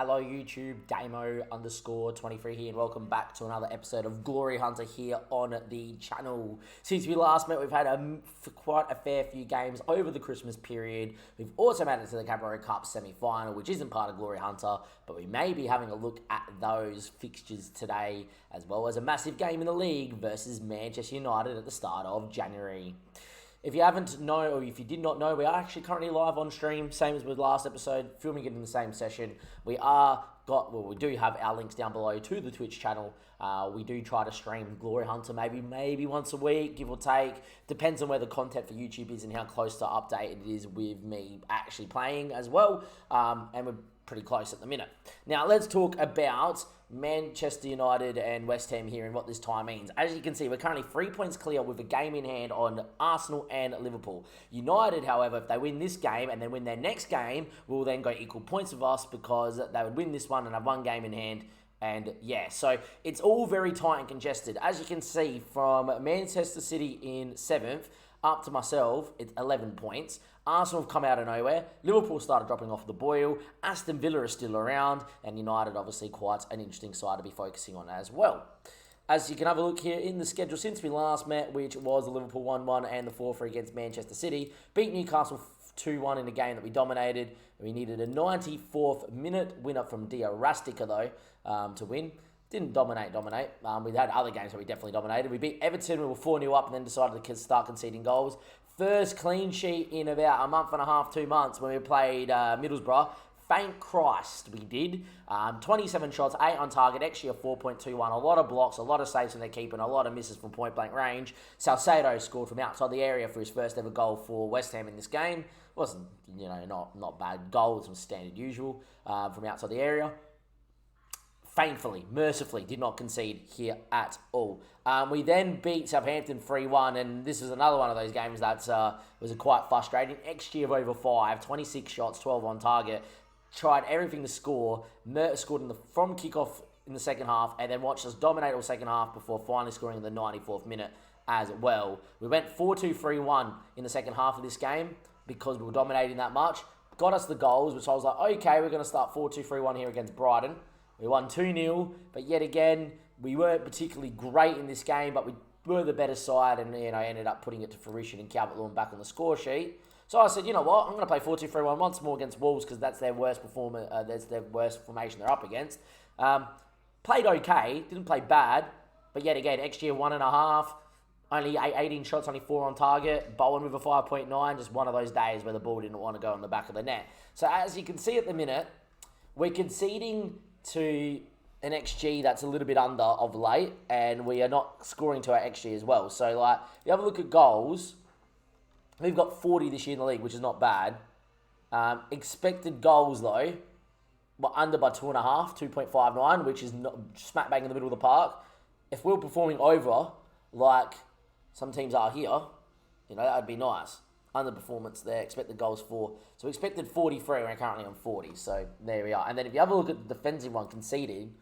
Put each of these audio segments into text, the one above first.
Hello YouTube, Damo_23 here, and welcome back to another episode of Glory Hunter here on the channel. Since we last met, we've had quite a fair few games over the Christmas period. We've also made it to the Cabaret Cup semi-final, which isn't part of Glory Hunter, but we may be having a look at those fixtures today, as well as a massive game in the league versus Manchester United at the start of January. If you haven't known, or if you did not know, we are actually currently live on stream, same as with last episode, filming it in the same session. We do have our links down below to the Twitch channel. We do try to stream Glory Hunter maybe once a week, give or take. Depends on where the content for YouTube is and how close to update it is with me actually playing as well. And we're pretty close at the minute. Now, let's talk about Manchester United and West Ham here and what this tie means. As you can see, we're currently 3 points clear with a game in hand on Arsenal and Liverpool. United, however, if they win this game and then win their next game, will then go equal points with us because they would win this one and have one game in hand. And yeah, so it's all very tight and congested. As you can see, from Manchester City in 7th up to myself, it's 11 points. Arsenal have come out of nowhere. Liverpool started dropping off the boil. Aston Villa is still around. And United, obviously, quite an interesting side to be focusing on as well. As you can have a look here in the schedule since we last met, which was the Liverpool 1-1 and the 4-3 against Manchester City. Beat Newcastle 2-1 in a game that we dominated. We needed a 94th minute winner from DOPDA, though, to win. Didn't dominate. We had other games where we definitely dominated. We beat Everton. We were 4-0 up and then decided to start conceding goals. First clean sheet in about a month and a half, 2 months when we played Middlesbrough. Thank Christ we did. 27 shots, 8 on target, XG of 4.21. A lot of blocks, a lot of saves from their keeper, and a lot of misses from point-blank range. Salcedo scored from outside the area for his first ever goal for West Ham in this game. Wasn't, not bad goal. It was standard usual from outside the area. Thankfully, mercifully, did not concede here at all. We then beat Southampton 3-1, and this was another one of those games that was quite frustrating. XG of over 5, 26 shots, 12 on target. Tried everything to score. Mert scored from kickoff in the second half, and then watched us dominate all second half before finally scoring in the 94th minute as well. We went 4-2-3-1 in the second half of this game because we were dominating that much. Got us the goals, which I was like, okay, we're going to start 4-2-3-1 here against Brighton. We won 2-0, but yet again, we weren't particularly great in this game, but we were the better side and, ended up putting it to fruition and Calvert-Lewin back on the score sheet. So I said, you know what, I'm going to play 4-2-3-1 once more against Wolves because that's their worst performance, that's their worst formation they're up against. Played okay, didn't play bad, but yet again, XG of 1.5, only 18 shots, only 4 on target. Bowen with a 5.9, just one of those days where the ball didn't want to go in the back of the net. So as you can see at the minute, we're conceding to an XG that's a little bit under of late, and we are not scoring to our XG as well. So, if you have a look at goals, we've got 40 this year in the league, which is not bad. Expected goals, though, were under by 2.5, 2.59, which is not smack bang in the middle of the park. If we're performing over, like some teams are here, that would be nice. Underperformance there, expected goals 4. So we expected 43, we're currently on 40. So there we are. And then if you have a look at the defensive one, conceded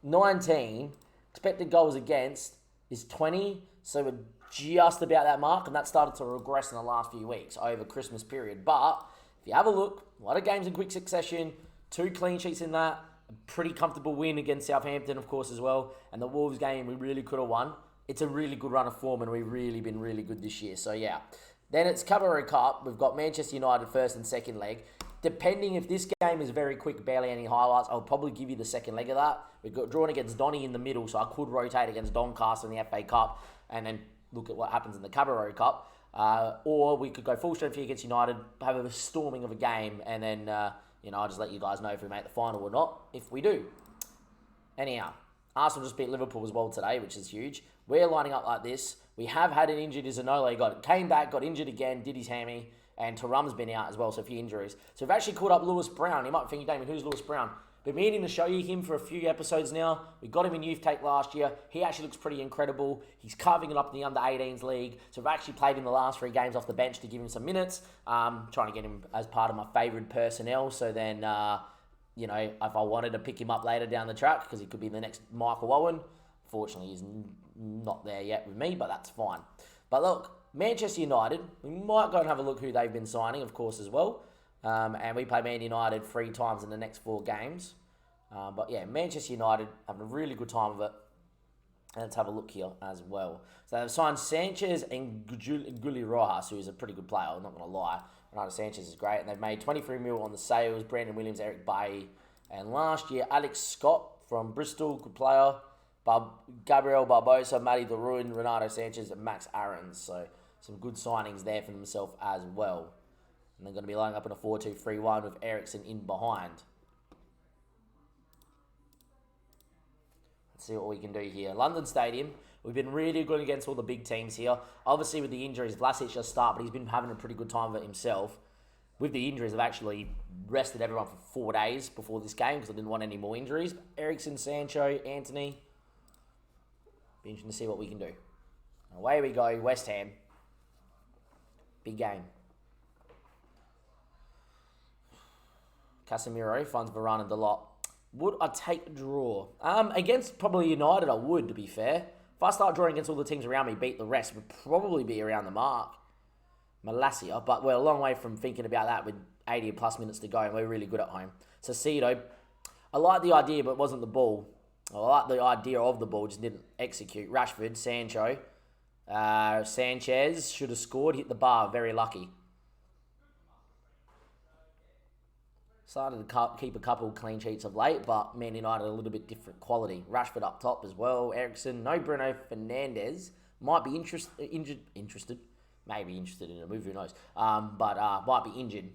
19, expected goals against is 20. So we're just about that mark, and that started to regress in the last few weeks over Christmas period. But if you have a look, a lot of games in quick succession, 2 clean sheets in that, a pretty comfortable win against Southampton, of course, as well. And the Wolves game we really could have won. It's a really good run of form, and we've really been really good this year. So yeah. Then it's Cabaret Cup. We've got Manchester United first and second leg. Depending if this game is very quick, barely any highlights, I'll probably give you the second leg of that. We've got drawn against Donny in the middle, so I could rotate against Doncaster in the FA Cup and then look at what happens in the Cabaret Cup. Or we could go full strength here against United, have a storming of a game, and then, I'll just let you guys know if we make the final or not, if we do. Anyhow, Arsenal just beat Liverpool as well today, which is huge. We're lining up like this. We have had an injured Zaniolo. Came back, got injured again, did his hammy, and Thuram's been out as well, so a few injuries. So we've actually caught up Lewis Brown. You might be thinking, Damien, who's Lewis Brown? Been meaning to show you him for a few episodes now. We got him in Youth Take last year. He actually looks pretty incredible. He's carving it up in the Under-18s league. So we've actually played him the last 3 games off the bench to give him some minutes. Trying to get him as part of my favourite personnel. So then, if I wanted to pick him up later down the track, because he could be the next Michael Owen. Fortunately, he's not there yet with me, but that's fine. But look, Manchester United, we might go and have a look who they've been signing, of course, as well. And we play Man United 3 times in the next 4 games. But yeah, Manchester United having a really good time of it. And let's have a look here as well. So they've signed Sanchez and Gulli Rojas, who is a pretty good player, I'm not going to lie. Renato Sanchez is great. And they've made 23 mil on the sales. Brandon Williams, Eric Bailly. And last year, Alex Scott from Bristol, good player. Gabriel Barbosa, Matty Darun, Renato Sanchez, and Max Aarons. So some good signings there for themselves as well. And they're going to be lining up in a 4-2-3-1 with Ericsson in behind. Let's see what we can do here. London Stadium. We've been really good against all the big teams here. Obviously, with the injuries, Vlasic just start, but he's been having a pretty good time of it himself. With the injuries, I've actually rested everyone for 4 days before this game because I didn't want any more injuries. Ericsson, Sancho, Anthony. Be interesting to see what we can do. Away we go, West Ham. Big game. Casemiro finds Varane and Dalot. Would I take a draw? Against probably United, I would, to be fair. If I start drawing against all the teams around me, beat the rest, would probably be around the mark. Malacia, but we're a long way from thinking about that with 80 plus minutes to go, and we're really good at home. So Cedo, I like the idea, but it wasn't the ball. I like the idea of the ball, just didn't execute. Rashford, Sancho, Sanchez should have scored, hit the bar, very lucky. Started to keep a couple clean sheets of late, but Man United a little bit different quality. Rashford up top as well. Ericsson, no Bruno Fernandes. Might be interested. Maybe interested in a move, who knows. But might be injured.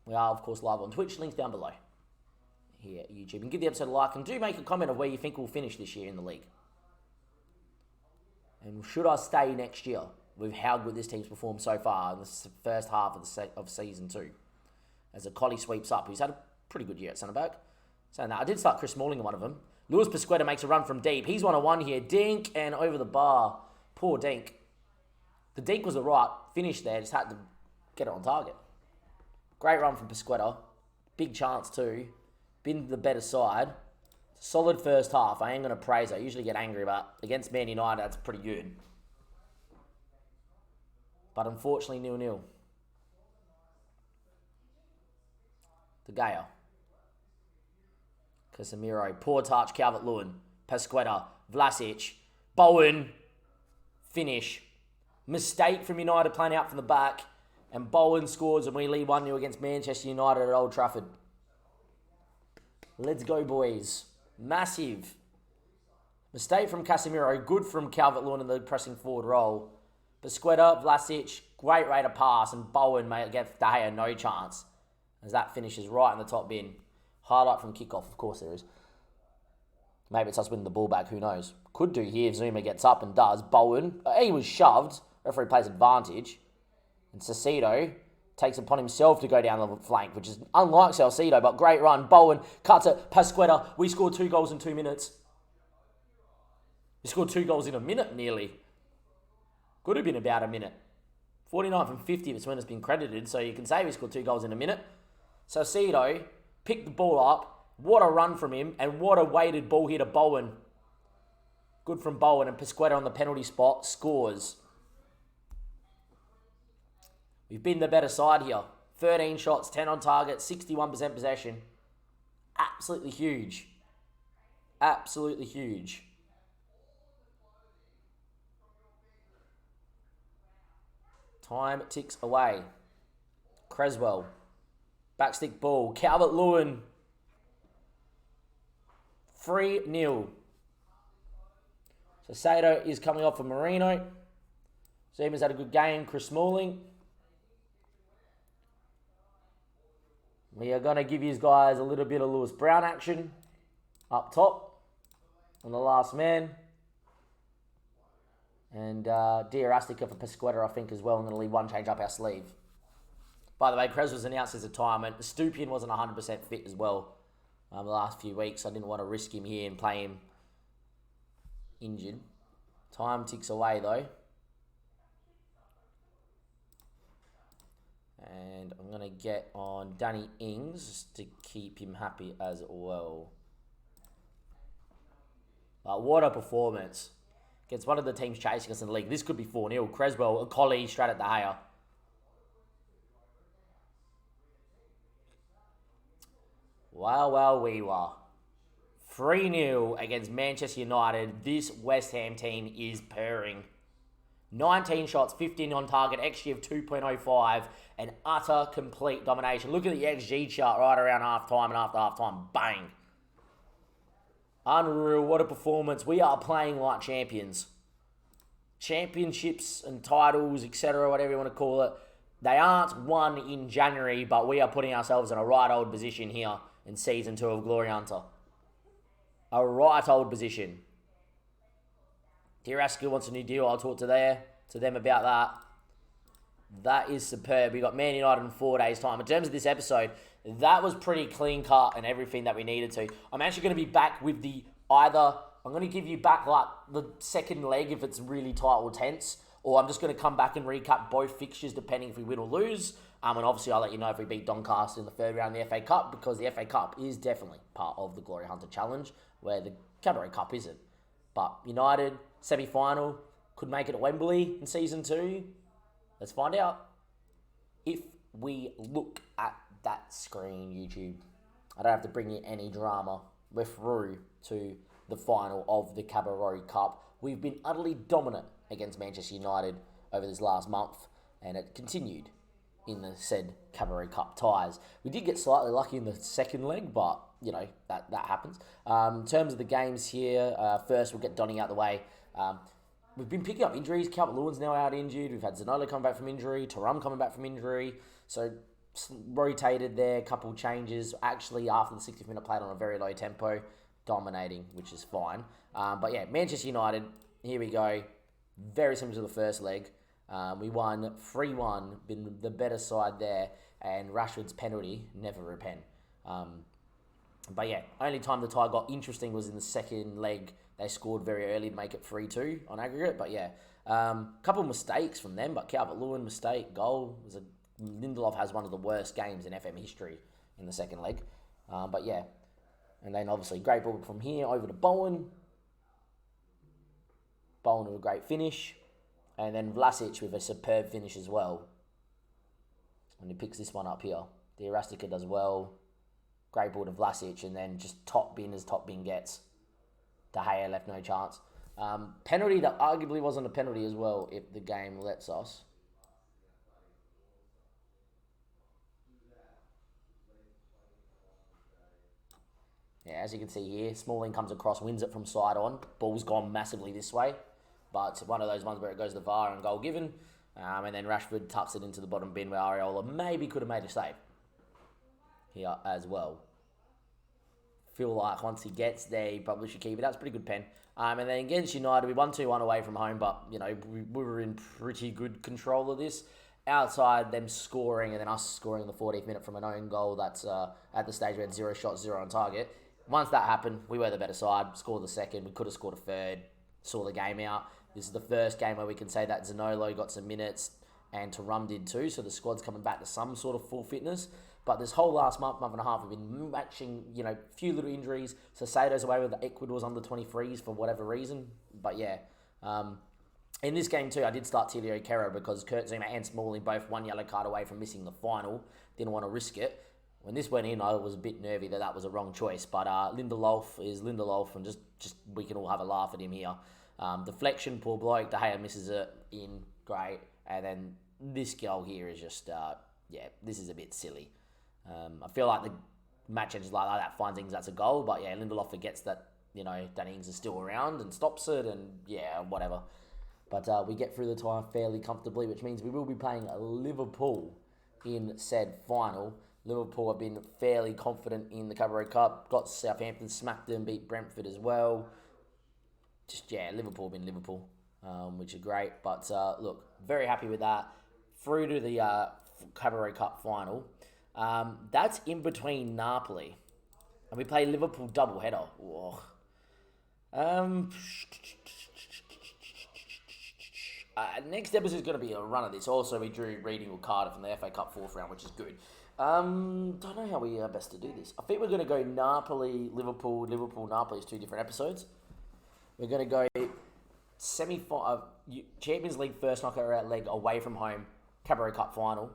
We are, of course, live on Twitch. Links down below here at YouTube. And give the episode a like. And do make a comment of where you think we'll finish this year in the league. And should I stay next year with how good this team's performed so far in the first half of season 2? As a Collie sweeps up, who's had a pretty good year at centre-back. So now I did start Chris Smalling in one of them. Luis Pasquetta makes a run from deep. He's 1-on-1 here. Dink and over the bar. Poor Dink. The Dink was alright. Finished there. Just had to get it on target. Great run from Pasquetta. Big chance too. Been the better side. Solid first half. I ain't going to praise it. I usually get angry, but against Man United, that's pretty good. But unfortunately, 0-0. De Gea. Casemiro. Poor touch. Calvert-Lewin. Pasquetta. Vlasic. Bowen. Finish. Mistake from United playing out from the back. And Bowen scores and we lead 1-0 against Manchester United at Old Trafford. Let's go, boys. Massive. Mistake from Casemiro. Good from Calvert-Lewin in the pressing forward role. Pasquetta, Vlasic, great rate of pass, and Bowen may get De Gea no chance, as that finishes right in the top bin. Highlight from kickoff, of course there is. Maybe it's us winning the ball back, who knows. Could do here if Zuma gets up and does. Bowen, he was shoved. Referee plays advantage. And Salcedo takes upon himself to go down the flank, which is unlike Salcedo, but great run. Bowen cuts it. Pasquetta, we scored 2 goals in 2 minutes. We scored 2 goals in a minute, nearly. Could have been about a minute. 49 from 50 is when it's been credited, so you can say we scored 2 goals in a minute. Salcedo picked the ball up. What a run from him, and what a weighted ball here to Bowen. Good from Bowen, and Pasquetta on the penalty spot scores. We've been the better side here. 13 shots, 10 on target, 61% possession. Absolutely huge. Absolutely huge. Time ticks away. Creswell. Backstick ball. Calvert-Lewin. 3-0. So Sato is coming off for Marino. Zuma's had a good game. Chris Smalling. We are going to give you guys a little bit of Lewis Brown action up top on the last man. And Diarastica for Pasquetta, I think, as well. I'm going to leave one change up our sleeve. By the way, Krez was announced his retirement. Stupian wasn't 100% fit as well the last few weeks. I didn't want to risk him here and play him injured. Time ticks away, though. And I'm going to get on Danny Ings to keep him happy as well. But what a performance. Against one of the teams chasing us in the league. This could be 4-0. Creswell, a collie straight at De Gea. Well, we were. 3-0 against Manchester United. This West Ham team is purring. 19 shots, 15 on target, XG of 2.05, and utter complete domination. Look at the XG chart right around half-time, and after half-time, bang. Unreal, what a performance. We are playing like champions. Championships and titles, etc., whatever you want to call it, they aren't won in January, but we are putting ourselves in a right old position here in Season 2 of Glory Hunter. A right old position. Diraska wants a new deal. I'll talk to them about that. That is superb. We got Man United in 4 days' time. In terms of this episode, that was pretty clean cut and everything that we needed to. I'm actually going to be back with I'm going to give you back like the second leg if it's really tight or tense, or I'm just going to come back and recap both fixtures depending if we win or lose. And obviously I'll let you know if we beat Doncaster in the third round of the FA Cup, because the FA Cup is definitely part of the Glory Hunter Challenge, where the Cabaret Cup isn't. But United, semi-final, could make it at Wembley in Season 2. Let's find out. If we look at that screen, YouTube, I don't have to bring in any drama. We're through to the final of the Cabaret Cup. We've been utterly dominant against Manchester United over this last month, and it continued in the said Cabaret Cup ties. We did get slightly lucky in the second leg, but, you know, that happens. In terms of the games here, first we'll get Donny out the way. We've been picking up injuries. Calvert-Lewin's now out injured. We've had Zanola come back from injury. Tarum coming back from injury. So, rotated there, couple changes. Actually, after the 60th minute, played on a very low tempo, dominating, which is fine. But yeah, Manchester United, here we go. Very similar to the first leg. We won 3-1, been the better side there, and Rashford's penalty, never repent. But yeah, only time the tie got interesting was in the second leg. They scored very early to make it 3-2 on aggregate. But yeah, couple of mistakes from them, but Calvert-Lewin mistake, goal. Lindelof has one of the worst games in FM history in the second leg. But yeah, and then obviously great ball from here over to Bowen. Bowen with a great finish. And then Vlasic with a superb finish as well. And he picks this one up here. Diraska does well. Great ball to Vlasic, and then just top bin as top bin gets. De Gea left no chance. Penalty that arguably wasn't a penalty as well, if the game lets us. Yeah, as you can see here, Smalling comes across, wins it from side on. Ball's gone massively this way. But it's one of those ones where it goes to the VAR and goal given. And then Rashford tucks it into the bottom bin where Areola maybe could have made a save here as well. Feel like once he gets there, he probably should keep it. That's a pretty good pen. And then against United, we won 2-1 away from home, but, you know, we were in pretty good control of this. Outside them scoring and then us scoring in the 40th minute from an own goal, that's at the stage we had 0 shots, 0 on target. Once that happened, we were the better side, scored the second. We could have scored a third, saw the game out. This is the first game where we can say that Zanolo got some minutes and Tarum did too, so the squad's coming back to some sort of full fitness. But this whole last month and a half, we've been matching, you know, a few little injuries. Sacedo's away with the Ecuador's under 23s for whatever reason. But yeah, in this game too, I did start Tilio Kero because Kurt Zuma and Smalling both one yellow card away from missing the final. Didn't want to risk it. When this went in, I was a bit nervy that was a wrong choice. But Lindelof is Lindelof, and just we can all have a laugh at him here. Deflection, poor bloke. De Gea misses it in, great. And then this goal here is just, yeah, this is a bit silly. I feel like the match ends like that, finds things that's a goal. But yeah, Lindelof forgets that, you know, Danny Ings is still around and stops it, and yeah, whatever. But we get through the time fairly comfortably, which means we will be playing Liverpool in said final. Liverpool have been fairly confident in the Cabaret Cup. Got Southampton, smacked them, beat Brentford as well. Just, yeah, Liverpool been Liverpool, which is great. But look, very happy with that. Through to the Cabaret Cup final. That's in between Napoli. And we play Liverpool doubleheader. Next episode is going to be a run of this. Also, we drew Reading with Cardiff in the FA Cup 4th round, which is good. Don't know how we are best to do this. I think we're going to go Napoli, Liverpool, Napoli is 2 different episodes. We're going to go Champions League first knockout leg away from home, Cabaret Cup final.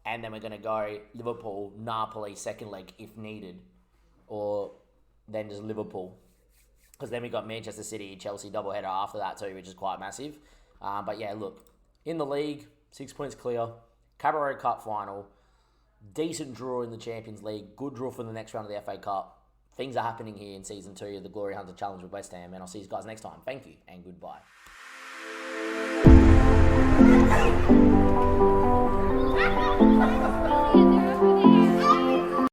And then we're going to go Liverpool, Napoli second leg if needed or then just Liverpool. Because then we got Manchester City, Chelsea doubleheader after that too, which is quite massive. But yeah, look, in the league, 6 points clear. Carabao Cup final. Decent draw in the Champions League. Good draw for the next round of the FA Cup. Things are happening here in Season 2 of the Glory Hunter Challenge with West Ham. And I'll see you guys next time. Thank you and goodbye.